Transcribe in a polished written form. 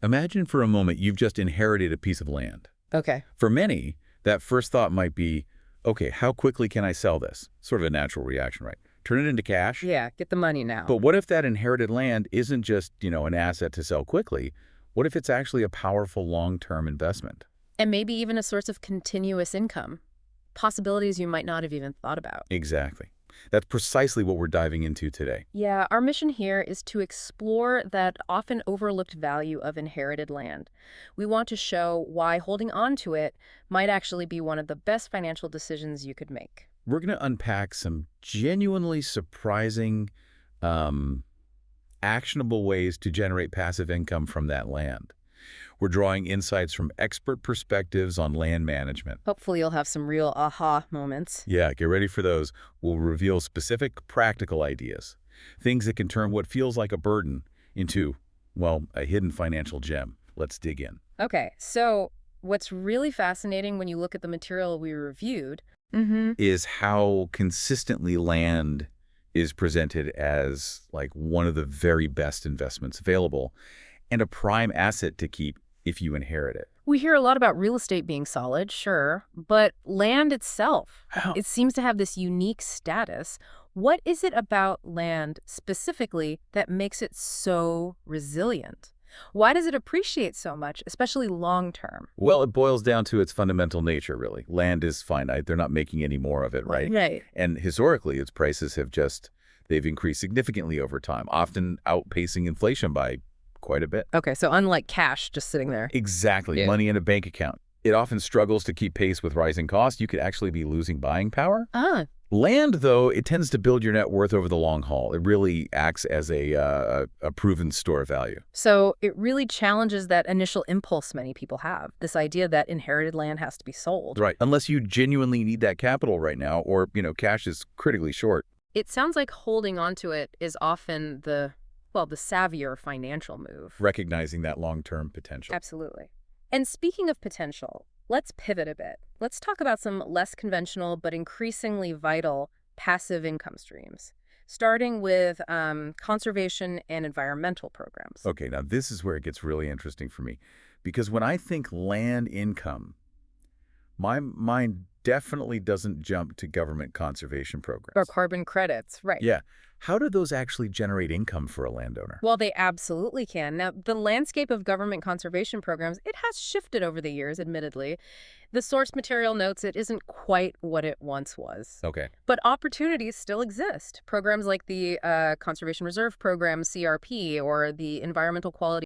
Imagine for a moment you've just inherited a piece of land. Okay. For many, that first thought might be, okay, how quickly can I sell this? Sort of a natural reaction, right? Turn it into cash? Yeah, get the money now. But what if that inherited land isn't just, an asset to sell quickly? What if it's actually a powerful long-term investment? And maybe even a source of continuous income. Possibilities you might not have even thought about. Exactly. That's precisely what we're diving into today. Yeah, our mission here is to explore that often overlooked value of inherited land. We want to show why holding on to it might actually be one of the best financial decisions you could make. We're going to unpack some genuinely surprising, actionable ways to generate passive income from that land. We're drawing insights from expert perspectives on land management. Hopefully you'll have some real aha moments. Yeah, get ready for those. We'll reveal specific practical ideas, things that can turn what feels like a burden into, well, a hidden financial gem. Let's dig in. Okay, so what's really fascinating when you look at the material we reviewed Is how consistently land is presented as like one of the very best investments available and a prime asset to keep if you inherit it. We hear a lot about real estate being solid, sure, but land itself, Wow. it seems to have this unique status. What is it about land specifically that makes it so resilient? Why does it appreciate so much, especially long term? Well, it boils down to its fundamental nature, really. Land is finite. They're not making any more of it, right? Right. And historically, its prices they've increased significantly over time, often outpacing inflation by quite a bit. Okay, so unlike cash just sitting there. Exactly. Yeah. Money in a bank account. It often struggles to keep pace with rising costs. You could actually be losing buying power. Ah, Land, though, it tends to build your net worth over the long haul. It really acts as a proven store of value. so it really challenges that initial impulse many people have, this idea that inherited land has to be sold. Right. Unless you genuinely need that capital right now or, cash is critically short. It sounds like holding on to it is often the savvier financial move. Recognizing that long-term potential. Absolutely. And speaking of potential, let's pivot a bit. Let's talk about some less conventional but increasingly vital passive income streams, starting with conservation and environmental programs. Okay, now this is where it gets really interesting for me. Because when I think land income, my mind definitely doesn't jump to government conservation programs. Or carbon credits, right. Yeah. How do those actually generate income for a landowner? Well, they absolutely can. Now, the landscape of government conservation programs, it has shifted over the years, admittedly. The source material notes it isn't quite what it once was. Okay. But opportunities still exist. Programs like the Conservation Reserve Program, CRP, or the Environmental Quality